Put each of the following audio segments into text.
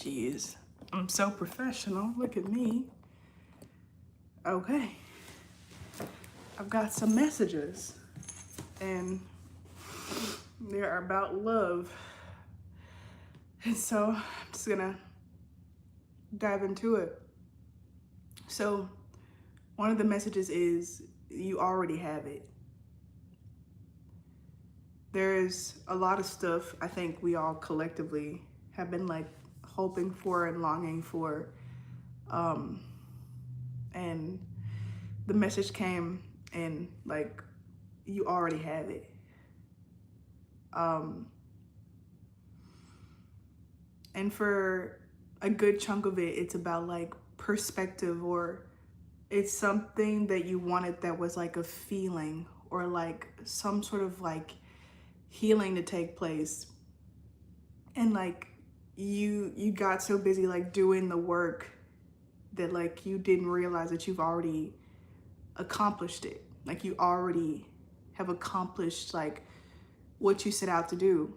Jeez, I'm so professional. Look at me. Okay, I've got some messages, and they're about love. And so I'm just gonna dive into it. So, one of the messages is you already have it. There's a lot of stuff I think we all collectively have been like hoping for and longing for. And the message came and like, you already have it. And for a good chunk of it, it's about like perspective, or it's something that you wanted that was like a feeling or like some sort of like healing to take place. And like you got so busy like doing the work that like you didn't realize that you've already accomplished it. Like you already have accomplished like what you set out to do.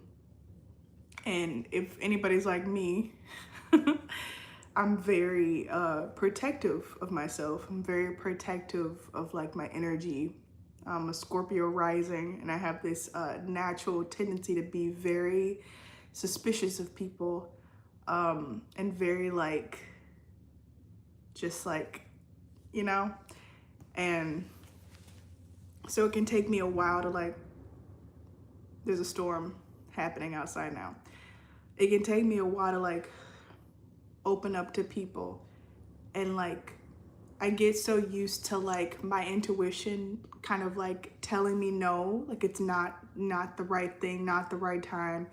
And if anybody's like me, I'm very protective of myself. I'm very protective of like my energy. I'm a Scorpio rising, and I have this natural tendency to be very suspicious of people, and very like, just like, you know? And so it can take me a while to like, there's a storm happening outside now. It can take me a while to like open up to people, and like I get so used to like my intuition kind of like telling me no, like it's not the right thing, not the right time,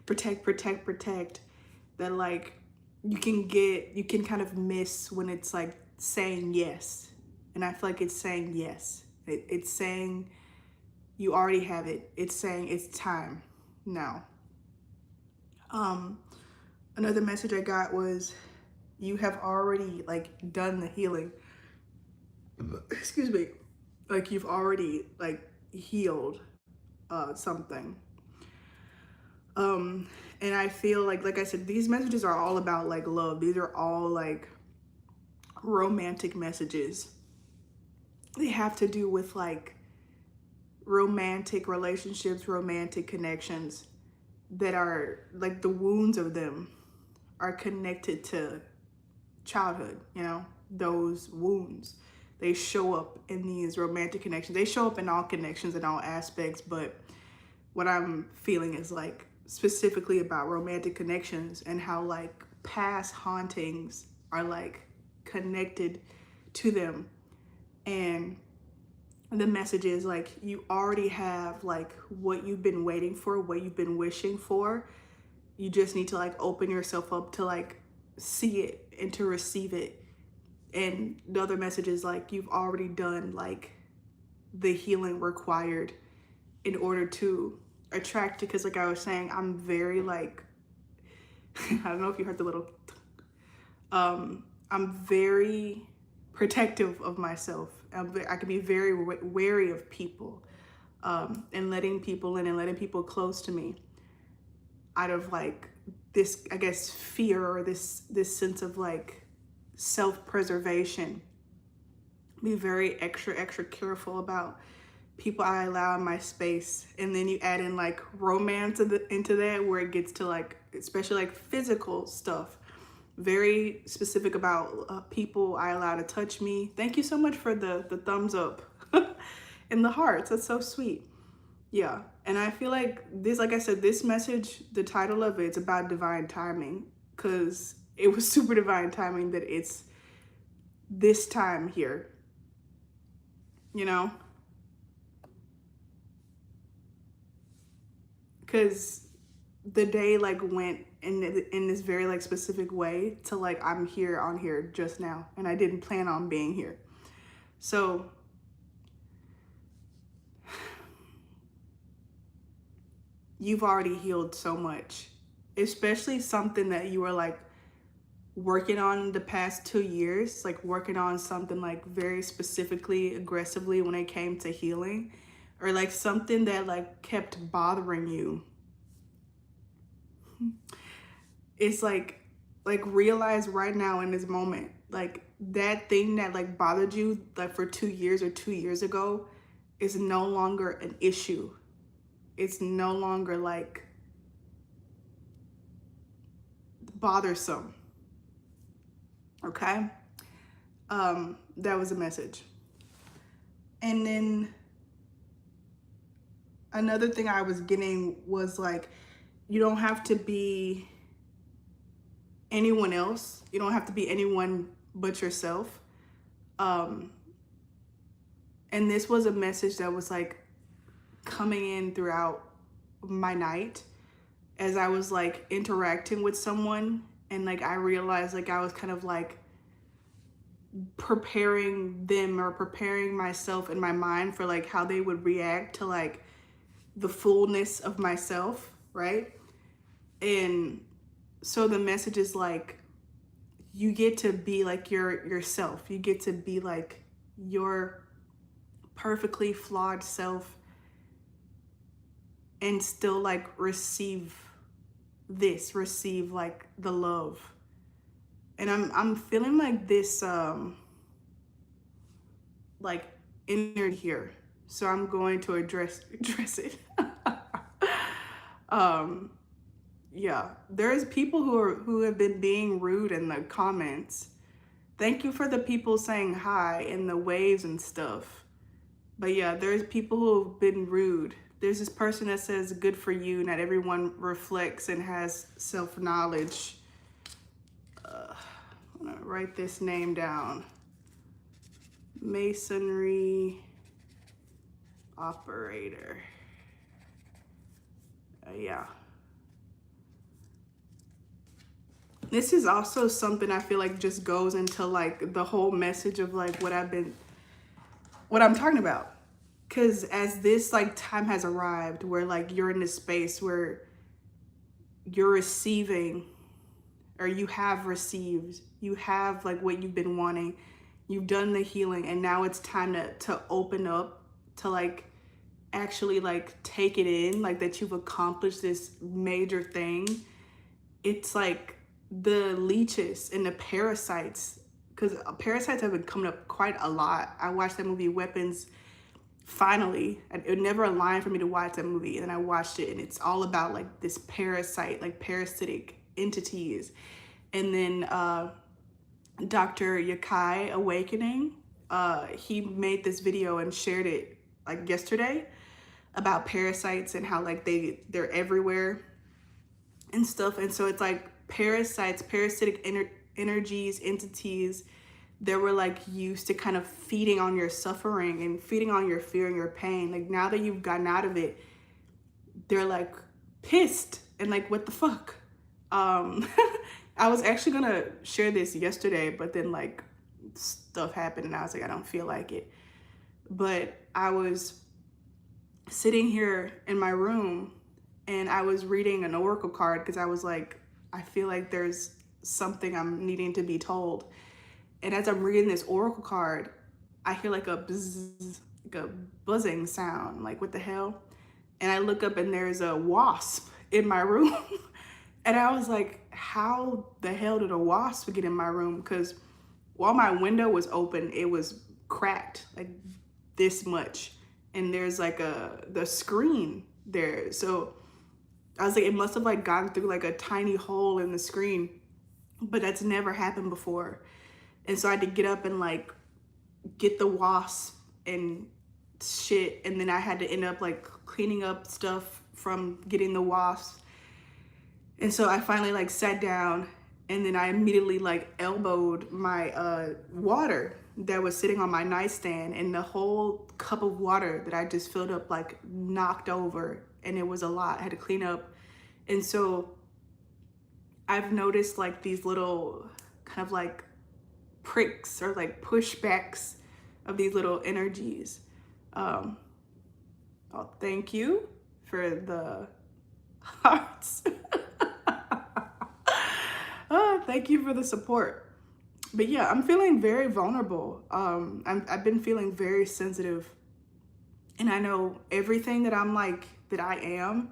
protect, that like you can kind of miss when it's like saying yes. And I feel like it's saying yes. It's saying you already have it. It's saying it's time now. Another message I got was you have already like done the healing. Excuse me. Like you've already like healed something. And I feel like I said, these messages are all about like love. These are all like romantic messages. They have to do with like romantic relationships, romantic connections that are like the wounds of them are connected to childhood, you know, those wounds. They show up in these romantic connections. They show up in all connections and all aspects, but what I'm feeling is like specifically about romantic connections and how like past hauntings are like connected to them. And the message is like, you already have like what you've been waiting for, what you've been wishing for. You just need to like open yourself up to like see it and to receive it. And the other message is like, you've already done like the healing required in order to attract it. Because like I was saying, I'm very like, I don't know if you heard the little, I'm very protective of myself. I can be very wary of people, and letting people in and letting people close to me out of like this, I guess, fear, or this sense of like self-preservation. Be very extra careful about people I allow in my space. And then you add in like romance into that, where it gets to like, especially like physical stuff. Very specific about people I allow to touch me. Thank you so much for the thumbs up and the hearts. That's so sweet. Yeah. And I feel like this, like I said, this message, the title of it's about divine timing, because it was super divine timing that it's this time here, you know? Because the day like went in this very like specific way to like, I'm here on here just now, and I didn't plan on being here. So you've already healed so much, especially something that you were like working on the past 2 years, like working on something like very specifically, aggressively when it came to healing, or like something that like kept bothering you. It's like like realize right now in this moment, like that thing that like bothered you like for 2 years or 2 years ago is no longer an issue. It's no longer like bothersome. Okay? That was a message. And then another thing I was getting was like, you don't have to be anyone else. You don't have to be anyone but yourself. And this was a message that was like coming in throughout my night as I was like interacting with someone, and like I realized like I was kind of like preparing them or preparing myself in my mind for like how they would react to like the fullness of myself, right? And so the message is like, you get to be like yourself. You get to be like your perfectly flawed self and still like receive like the love. And I'm feeling like this like energy here. So I'm going to address it. Yeah, there's people who have been being rude in the comments. Thank you for the people saying hi in the waves and stuff. But yeah, there's people who have been rude. There's this person that says, good for you. Not everyone reflects and has self-knowledge. I'm gonna write this name down. Masonry operator. Yeah. This is also something I feel like just goes into like the whole message of like what I'm talking about. Cause as this like time has arrived where like you're in this space where you're receiving, or you have received, you have like what you've been wanting, you've done the healing, and now it's time to open up, to like actually like take it in, like that you've accomplished this major thing. It's like the leeches and the parasites, because parasites have been coming up quite a lot. I watched that movie Weapons. Finally, it never aligned for me to watch that movie, and then I watched it, and it's all about like this parasite, like parasitic entities. And then Dr. Yakai Awakening, he made this video and shared it like yesterday about parasites and how like they're everywhere and stuff. And so it's like parasites, parasitic energies, entities that were like used to kind of feeding on your suffering and feeding on your fear and your pain. Like now that you've gotten out of it, they're like pissed and like, what the fuck? I was actually gonna share this yesterday, but then like stuff happened and I was like, I don't feel like it. But I was sitting here in my room and I was reading an oracle card because I was like, I feel like there's something I'm needing to be told. And as I'm reading this oracle card, I hear like a bzz, like a buzzing sound, like what the hell? And I look up and there's a wasp in my room. And I was like, how the hell did a wasp get in my room? Because while my window was open, it was cracked like this much. And there's like the screen there. So I was like, it must have like gone through like a tiny hole in the screen, but that's never happened before. And so I had to get up and like get the wasp and shit. And then I had to end up like cleaning up stuff from getting the wasp. And so I finally like sat down, and then I immediately like elbowed my water that was sitting on my nightstand, and the whole cup of water that I just filled up like knocked over, and it was a lot. I had to clean up. And so I've noticed like these little kind of like pricks or like pushbacks of these little energies. Oh, thank you for the hearts. Oh, thank you for the support. But yeah, I'm feeling very vulnerable. I've been feeling very sensitive, and I know everything that I'm like, that I am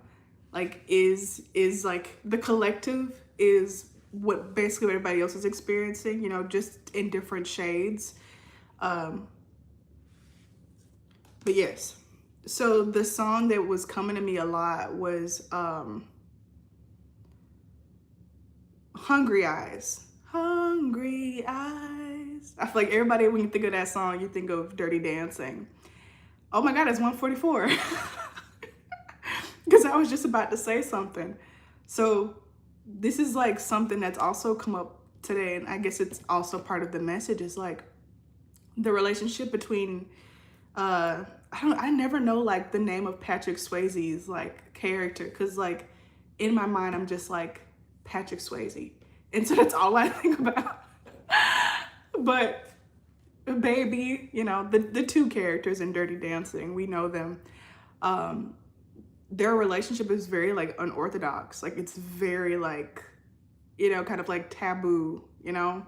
like is like the collective is what basically what everybody else is experiencing, you know, just in different shades. But yes, so the song that was coming to me a lot was Hungry Eyes. Hungry Eyes. I feel like everybody, when you think of that song, you think of Dirty Dancing. Oh my God, it's 1:44. Because I was just about to say something. So this is like something that's also come up today, and I guess it's also part of the message, is like the relationship between I never know like the name of Patrick Swayze's like character, because like in my mind I'm just like Patrick Swayze, and so that's all I think about. But baby, you know, the two characters in Dirty Dancing, we know them. Their relationship is very like unorthodox. Like it's very like, you know, kind of like taboo, you know?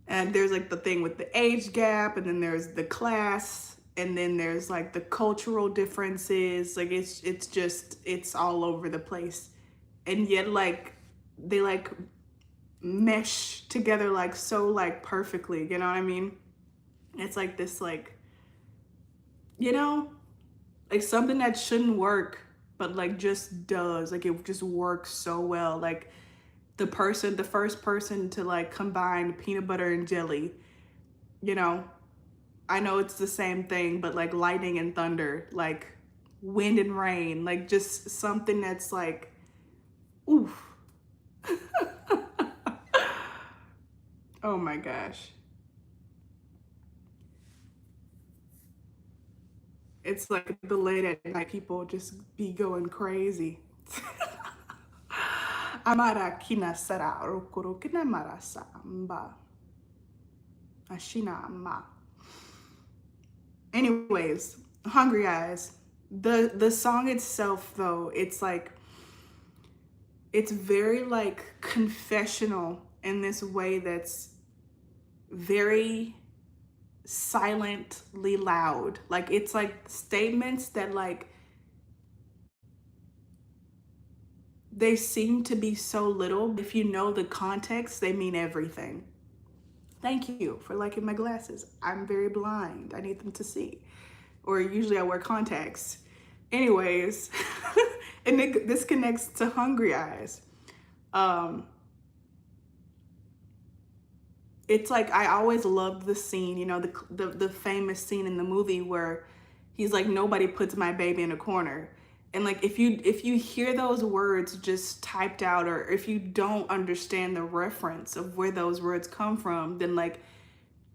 And there's like the thing with the age gap, and then there's the class, and then there's like the cultural differences. Like it's all over the place. And yet like they like mesh together like so like perfectly, you know what I mean? It's like this like, you know, like something that shouldn't work, but like just does. Like it just works so well. Like the first person to like combine peanut butter and jelly, you know, I know it's the same thing, but like lightning and thunder, like wind and rain, like just something that's like, oof. Oh my gosh. It's like the late at night people just be going crazy. Amara kina sara rokoro kina marasa mba. Ashina ma. Anyways, Hungry Eyes. The song itself though, it's like it's very like confessional in this way that's very silently loud. Like it's like statements that like they seem to be so little, but if you know the context, they mean everything. Thank you for liking my glasses. I'm very blind. I need them to see. Or usually I wear contacts. Anyways, and this connects to Hungry Eyes. It's like I always loved the scene, you know, the famous scene in the movie where he's like, nobody puts my baby in a corner. And like if you hear those words just typed out, or if you don't understand the reference of where those words come from, then like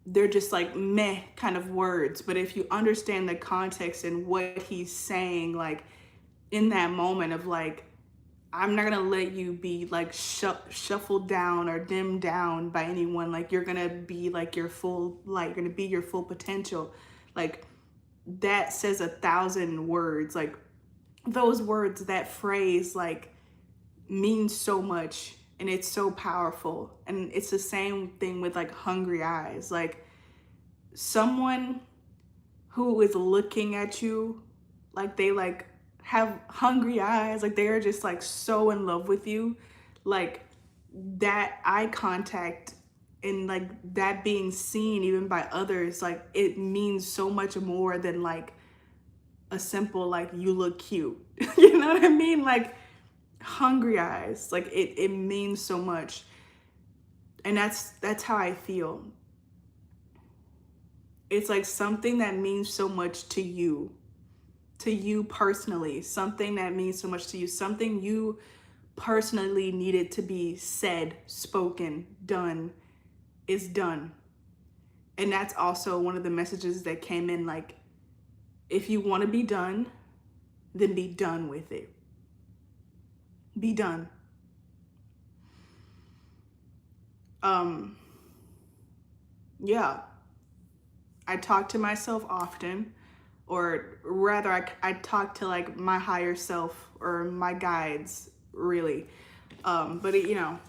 they're just like meh kind of words. But if you understand the context and what he's saying, like in that moment of like, I'm not gonna let you be like shuffled down or dimmed down by anyone. Like you're gonna be like your full light. You're gonna be your full potential. Like that says 1,000 words. Like those words, that phrase, like means so much, and it's so powerful. And it's the same thing with like Hungry Eyes. Like someone who is looking at you, like they like have hungry eyes, like they are just like so in love with you. Like that eye contact and like that being seen even by others, like it means so much more than like a simple like you look cute. You know what I mean? Like Hungry Eyes, like it means so much. And that's how I feel. It's like something that means so much to you personally, something that means so much to you, something you personally needed to be said, spoken, done, is done. And that's also one of the messages that came in, like, if you want to be done, then be done with it. Be done. Yeah. I talk to myself often, or rather I talk to like my higher self or my guides, really. But it, you know,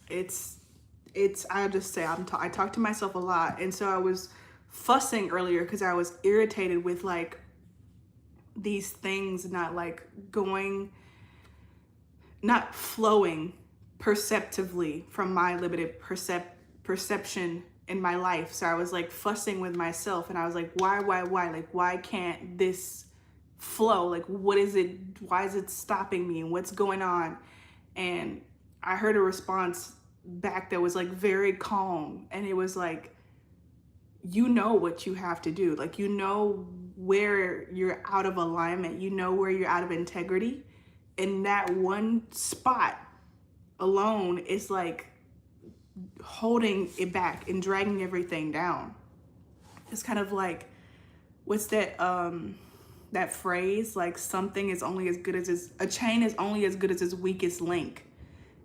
I'll just say I talk to myself a lot. And so I was fussing earlier because I was irritated with like these things not flowing perceptively from my limited perception in my life. So I was like fussing with myself, and I was like, why? Like, why can't this flow? Like, what is it? Why is it stopping me? And what's going on? And I heard a response back that was like very calm. And it was like, you know what you have to do. Like, you know where you're out of alignment. You know where you're out of integrity. And that one spot alone is like holding it back and dragging everything down. It's kind of like, what's that that phrase, like something is only as good as a chain is only as good as its weakest link.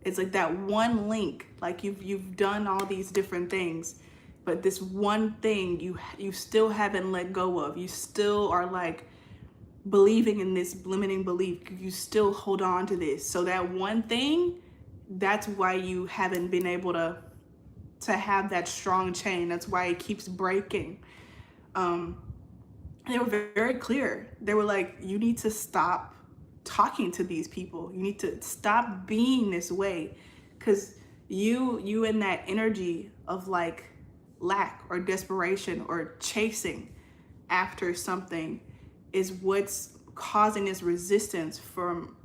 It's like that one link, like you've done all these different things, but this one thing you still haven't let go of. You still are like believing in this limiting belief. You still hold on to this. So that one thing, that's why you haven't been able to have that strong chain. That's why it keeps breaking. They were very clear. They were like, you need to stop talking to these people. You need to stop being this way, because you in that energy of like lack or desperation or chasing after something is what's causing this resistance from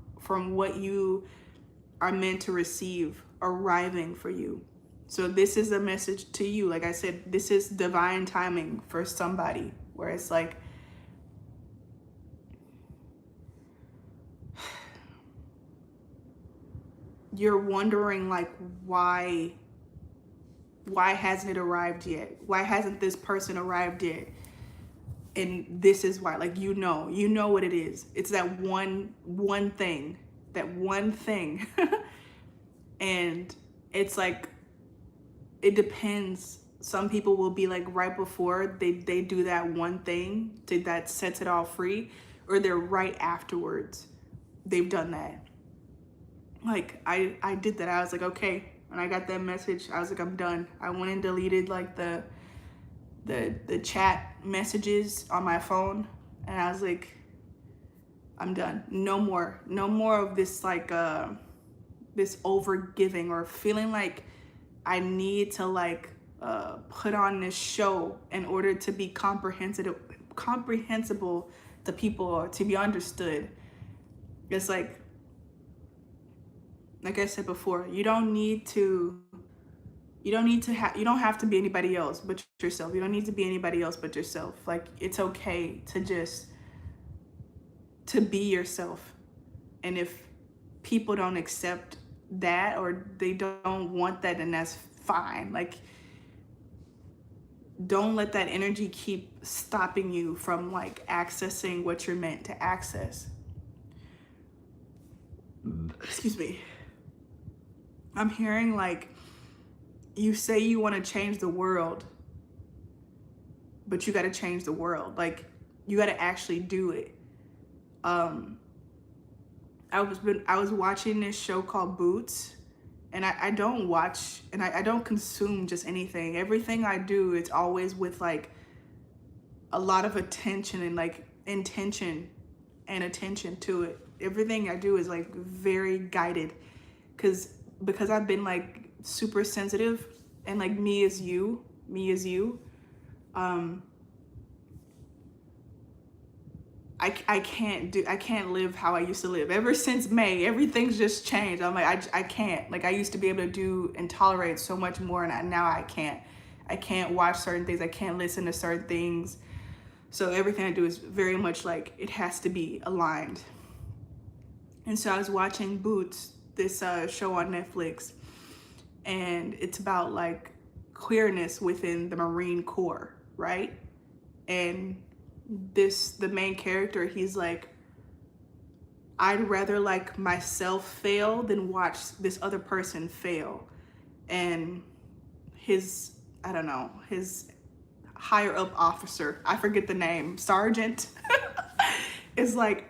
what you are meant to receive arriving for you. So this is a message to you. Like I said, this is divine timing for somebody, where it's like, you're wondering like, why hasn't it arrived yet? Why hasn't this person arrived yet? And this is why. Like, you know what it is. It's that one thing, and it's like, it depends. Some people will be like right before they do that one thing that sets it all free, or they're right afterwards. They've done that. Like, I did that. I was like, okay. When I got that message, I was like, I'm done. I went and deleted like the chat messages on my phone, and I was like, I'm done. No more of this, like this over giving or feeling like I need to like put on this show in order to be comprehensible to people, or to be understood. It's like I said before, you don't have to be anybody else but yourself. You don't need to be anybody else but yourself. Like, it's okay to be yourself. And if people don't accept that, or they don't want that, then that's fine. Like, don't let that energy keep stopping you from like accessing what you're meant to access. Excuse me. I'm hearing like, you say you want to change the world, but you got to change the world. Like, you got to actually do it. I was watching this show called Boots, and I don't watch, and I don't consume just anything. Everything I do, it's always with like a lot of attention and like intention and attention to it. Everything I do is like very guided, because I've been like super sensitive, and like me as you, I can't live how I used to live. Ever since May, everything's just changed. I'm like, I can't. Like, I used to be able to do and tolerate so much more, and now I can't. I can't watch certain things. I can't listen to certain things. So everything I do is very much like, it has to be aligned. And so I was watching Boots, this show on Netflix, and it's about like queerness within the Marine Corps, right? And the main character, he's like, I'd rather like myself fail than watch this other person fail. And his higher up officer, I forget the name, sergeant, is like,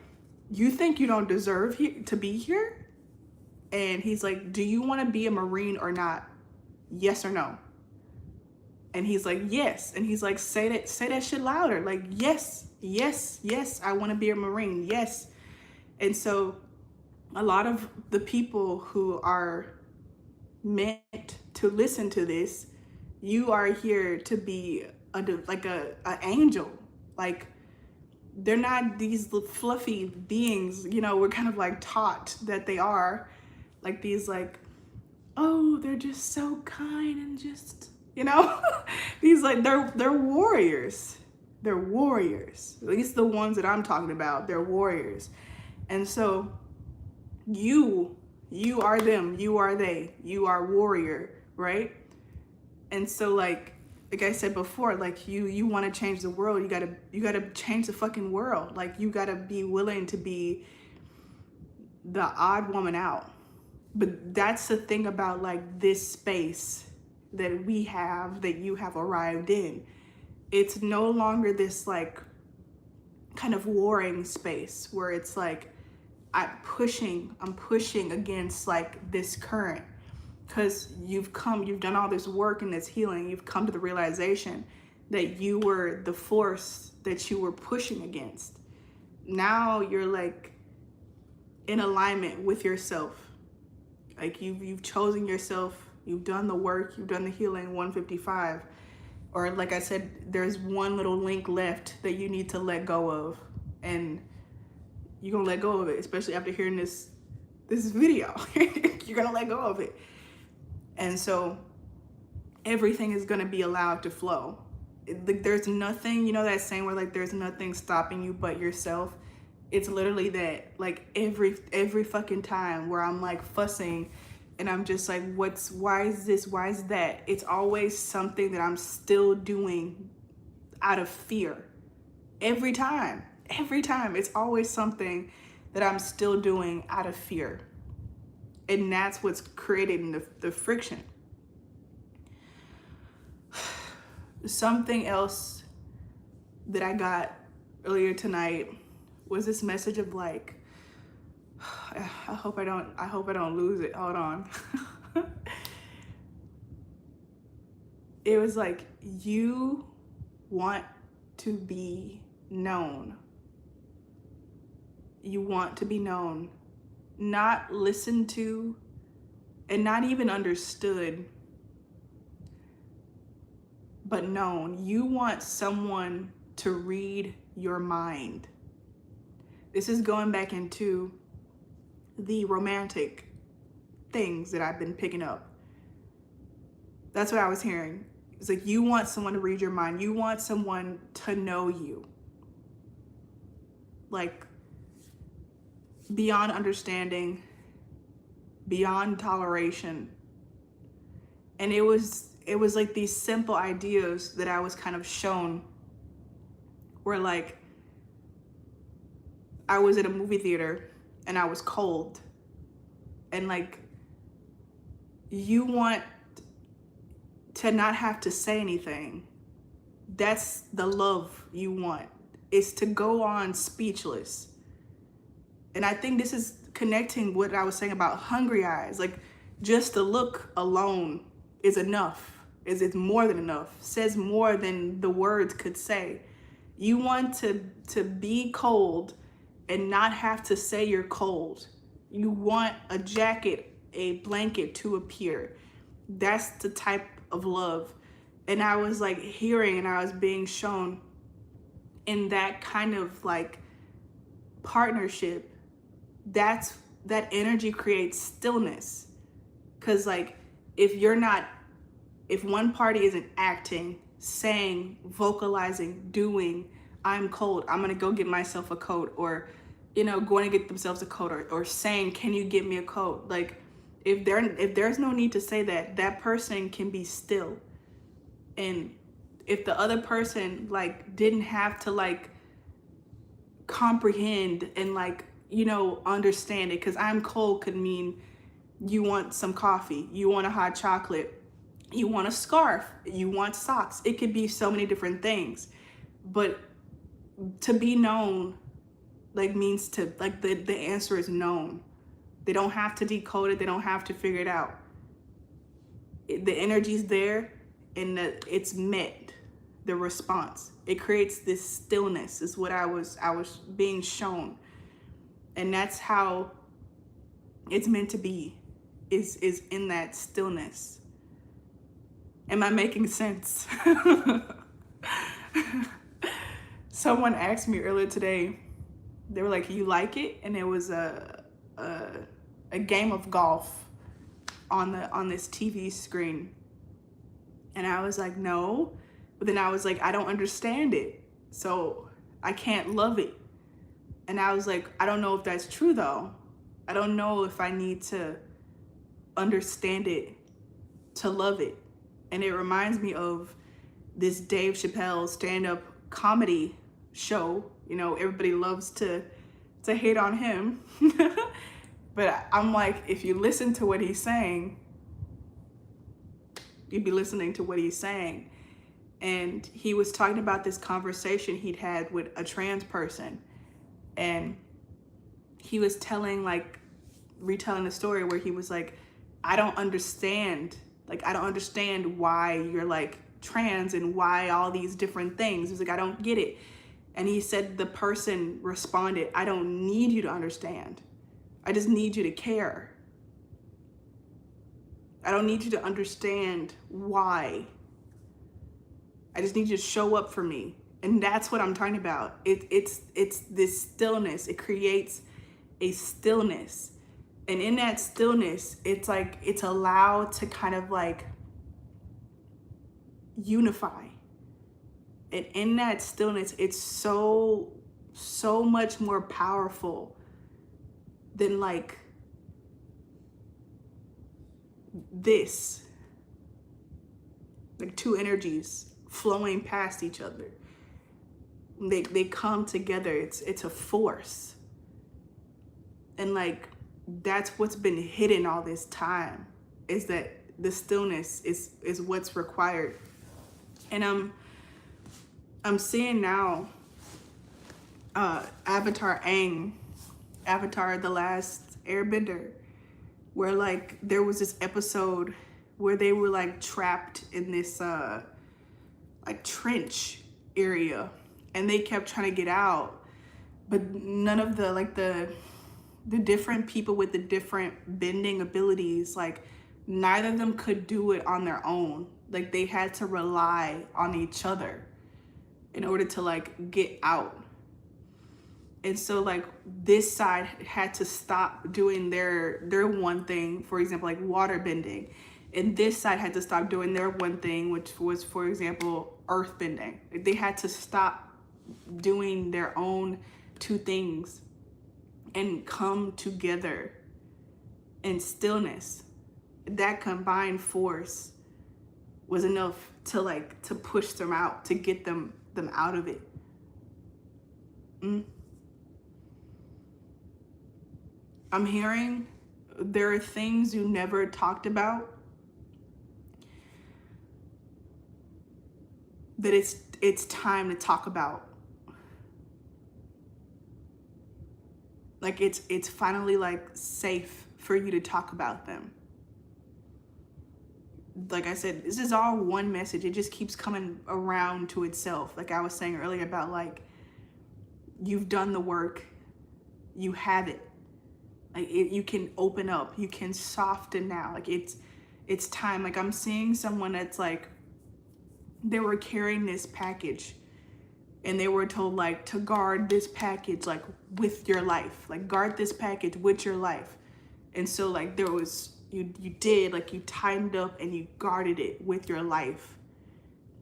you think you don't deserve to be here? And he's like, do you want to be a Marine or not? Yes or no? And he's like, yes. And he's like, say that shit louder. Like, yes, I want to be a Marine. Yes. And so a lot of the people who are meant to listen to this, you are here to be a angel. Like, they're not these fluffy beings, you know, we're kind of like taught that they are like these, like, oh, they're just so kind and just, you know, these, like, they're warriors. They're warriors. At least the ones that I'm talking about, they're warriors. And so you are them, you are they, you are warrior, right? And so like I said before, like you want to change the world, you gotta change the fucking world. Like, you gotta be willing to be the odd woman out. But that's the thing about like this space that we have, that you have arrived in. It's no longer this like kind of warring space where it's like I'm pushing against like this current, because you've done all this work and this healing. You've come to the realization that you were the force that you were pushing against. Now you're like in alignment with yourself. Like, you've chosen yourself, you've done the work, you've done the healing 155. Or like I said, there's one little link left that you need to let go of. And you're gonna let go of it, especially after hearing this video. You're gonna let go of it. And so everything is gonna be allowed to flow. There's nothing, you know that saying where like there's nothing stopping you but yourself? It's literally that. Like, every fucking time where I'm like fussing and I'm just like, why is this, why is that? It's always something that I'm still doing out of fear. Every time, it's always something that I'm still doing out of fear. And that's what's creating the friction. Something else that I got earlier tonight was this message of like, I hope I don't lose it. Hold on. It was like, you want to be known. You want to be known, not listened to, and not even understood, but known. You want someone to read your mind. This is going back into the romantic things that I've been picking up. That's what I was hearing. It's like, you want someone to read your mind. You want someone to know you. Like, beyond understanding, beyond toleration. And it was like these simple ideas that I was kind of shown, where like I was at a movie theater and I was cold, and like, you want to not have to say anything. That's the love you want, is to go on speechless. And I think this is connecting what I was saying about hungry eyes. Like, just the look alone is enough. It's more than enough. Says more than the words could say. You want to be cold and not have to say you're cold. You want a jacket, a blanket to appear. That's the type of love. And I was like hearing, and I was being shown in that kind of like partnership, that energy creates stillness. Because like, if one party isn't acting, saying, vocalizing, doing, I'm cold, I'm gonna go get myself a coat, or, you know, going to get themselves a coat, or saying, can you get me a coat? Like, if there's no need to say that, that person can be still. And if the other person like didn't have to like comprehend and like, you know, understand it, because I'm cold could mean you want some coffee, you want a hot chocolate, you want a scarf, you want socks. It could be so many different things. But to be known like means to, like, the answer is known. They don't have to decode it, they don't have to figure it out. The energy's there, and it's met, the response. It creates this stillness, is what I was being shown. And that's how it's meant to be. is in that stillness. Am I making sense? Someone asked me earlier today, they were like, you like it? And it was a game of golf on this TV screen. And I was like, no. But then I was like, I don't understand it, so I can't love it. And I was like, I don't know if that's true though. I don't know if I need to understand it to love it. And it reminds me of this Dave Chappelle stand-up comedy show. You know, everybody loves to hate on him. But I'm like, if you listen to what he's saying, you'd be listening to what he's saying. And he was talking about this conversation he'd had with a trans person. And he was retelling the story where he was like, I don't understand why you're like trans and why all these different things. He was like, I don't get it. And he said, the person responded, I don't need you to understand. I just need you to care. I don't need you to understand why. I just need you to show up for me. And that's what I'm talking about. It's this stillness. It creates a stillness. And in that stillness, it's like, it's allowed to kind of like unify. And in that stillness, it's so much more powerful than like this. Like two energies flowing past each other. They come together. It's a force. And like, that's what's been hidden all this time, is that the stillness is what's required. And I'm seeing now Avatar Aang, Avatar The Last Airbender, where like there was this episode where they were like trapped in this like trench area, and they kept trying to get out, but none of the different people with the different bending abilities, like neither of them could do it on their own. Like they had to rely on each other in order to like get out. And so like this side had to stop doing their one thing, for example, like water bending. And this side had to stop doing their one thing, which was, for example, earth bending. They had to stop doing their own two things and come together in stillness. That combined force was enough to push them out, to get them out of it. I'm hearing there are things you never talked about, that it's time to talk about. Like it's finally like safe for you to talk about them. Like I said, this is all one message. It just keeps coming around to itself. Like I was saying earlier about like, you've done the work, you have it. Like you can open up, you can soften now. Like it's time. Like I'm seeing someone that's like, they were carrying this package and they were told like to guard this package like with your life, like guard this package with your life. And so like there was, you did, like you tightened up and you guarded it with your life.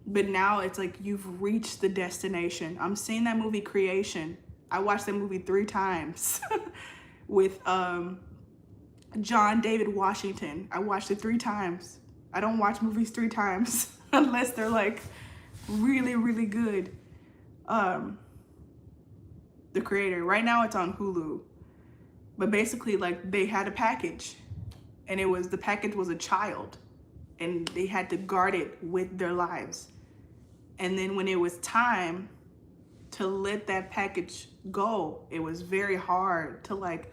But now it's like you've reached the destination. I'm seeing that movie Creation. I watched that movie 3 times with John David Washington. I watched it 3 times. I don't watch movies 3 times unless they're like really, really good. The Creator. Right now it's on Hulu. But basically like they had a package, and the package was a child, and they had to guard it with their lives. And then when it was time to let that package go, it was very hard to like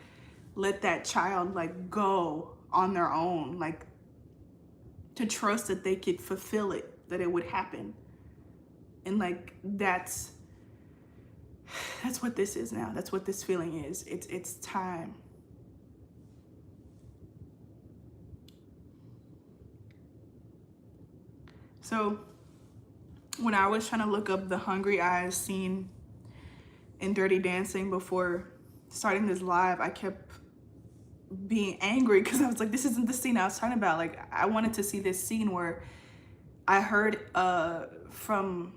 let that child like go on their own, like to trust that they could fulfill it, that it would happen. And like that's what this is now. That's what this feeling is. It's time. So when I was trying to look up the hungry eyes scene in Dirty Dancing before starting this live, I kept being angry because I was like, this isn't the scene I was talking about. Like, I wanted to see this scene where I heard from,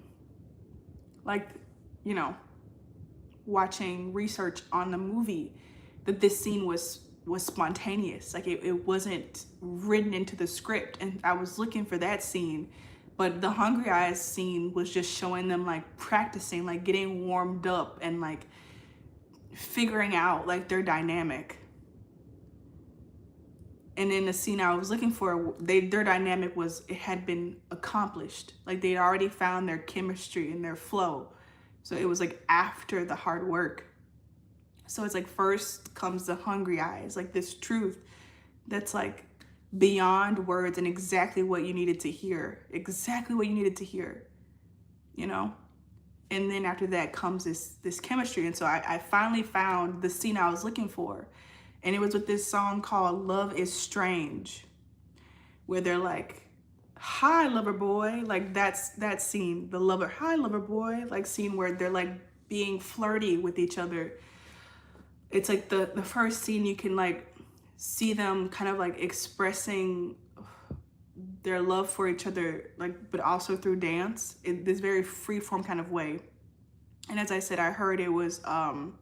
like, you know, watching research on the movie, that this scene was spontaneous. Like, it wasn't written into the script, and I was looking for that scene. But the hungry eyes scene was just showing them like practicing, like getting warmed up and like figuring out like their dynamic. And in the scene I was looking for, their dynamic was, it had been accomplished. Like they'd already found their chemistry and their flow. So it was like after the hard work. So it's like first comes the hungry eyes, like this truth that's like beyond words and exactly what you needed to hear. Exactly what you needed to hear, you know? And then after that comes this chemistry. And so I finally found the scene I was looking for. And it was with this song called Love is Strange, where they're like, hi, lover boy. Like that's that scene, the lover, hi, lover boy, like scene where they're like being flirty with each other. It's like the first scene you can like see them kind of like expressing their love for each other, like, but also through dance in this very free form kind of way. And as I said, I heard it wasn't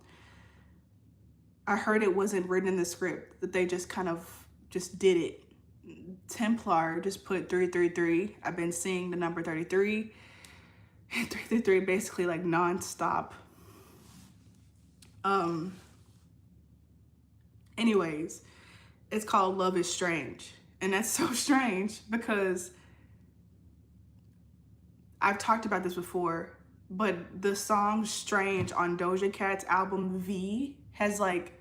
written in the script, that they just kind of just did it. Templar just put 333. I've been seeing the number 33 and 333 basically like nonstop. Anyways, it's called Love is Strange. And that's so strange because I've talked about this before, but the song Strange on Doja Cat's album V has like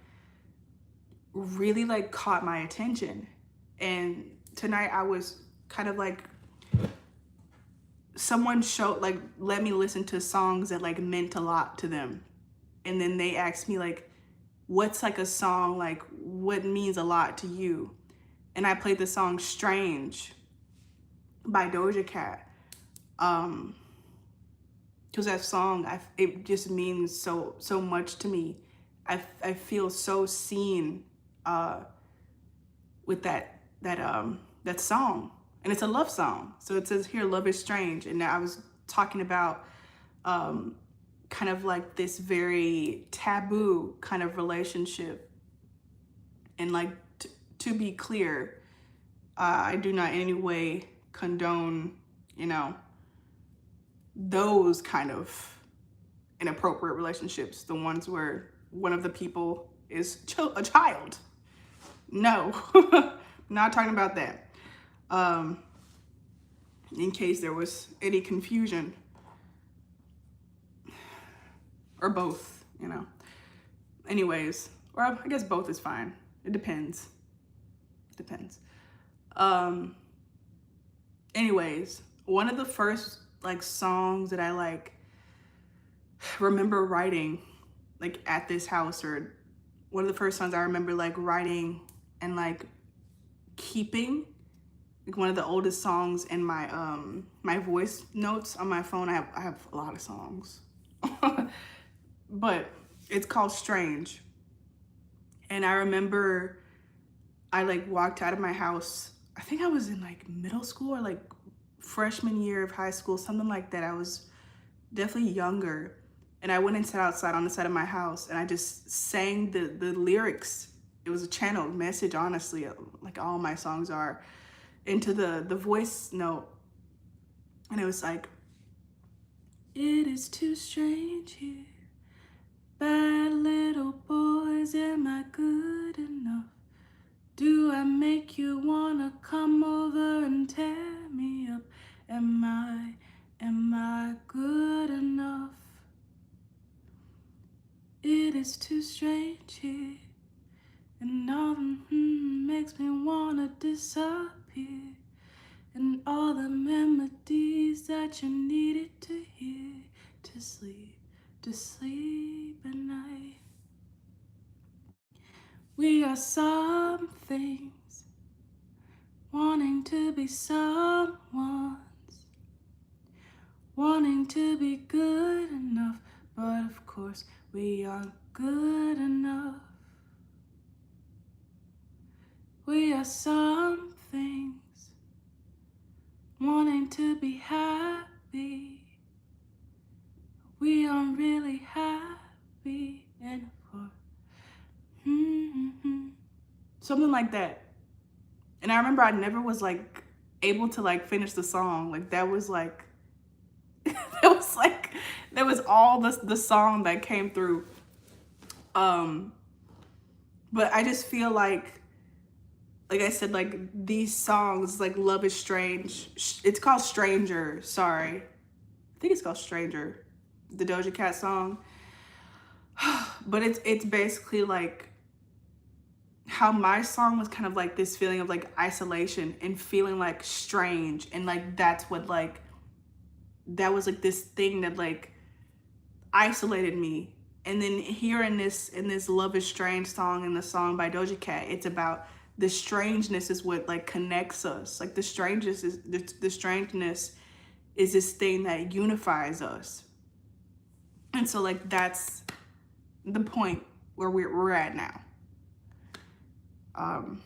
really like caught my attention. And tonight I was kind of like, someone showed, like, let me listen to songs that like meant a lot to them. And then they asked me like, what's like a song, like what means a lot to you? And I played the song Strange by Doja Cat. Because that song, it just means so much to me. I feel so seen with that song. And it's a love song. So it says here, love is strange. And I was talking about kind of like this very taboo kind of relationship. And like, to be clear, I do not in any way condone, you know, those kind of inappropriate relationships, the ones where one of the people is a child. No, not talking about that. In case there was any confusion, or both, you know. Anyways, or I guess both is fine. It depends. It depends. Anyways, one of the first like songs that I like remember writing like at this house, or one of the first songs I remember like writing and like keeping, like one of the oldest songs in my my voice notes on my phone. I have a lot of songs. But it's called Strange. And I remember I like walked out of my house. I think I was in like middle school or like freshman year of high school, something like that. I was definitely younger. And I went and sat outside on the side of my house and I just sang the lyrics. It was a channeled message, honestly, like all my songs are, into the voice note. And it was like, it is too strange here. Bad little boys, am I good enough? Do I make you wanna come over and tear me up? Am I good enough? It is too strange here, and all makes me wanna disappear. And all the melodies that you needed to hear to sleep at night. We are some things, wanting to be someone's, wanting to be good enough, but of course we aren't good enough. We are some things, wanting to be happy. We aren't really happy, and of course, something like that. And I remember I never was like able to like finish the song. Like that was like, that was all the song that came through. But I just feel like I said, like these songs, like Love is Strange. It's called Stranger. Sorry, I think it's called Stranger, the Doja Cat song. But it's basically like how my song was kind of like this feeling of like isolation and feeling like strange, and like that's what like that was like this thing that like isolated me. And then here in this Love is Strange song, and the song by Doja Cat, it's about the strangeness is what like connects us. Like the strangeness is this thing that unifies us. And so like that's the point where we're at now. I'm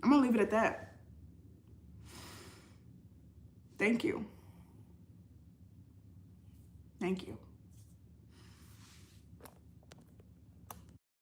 gonna leave it at that. Thank you. Thank you.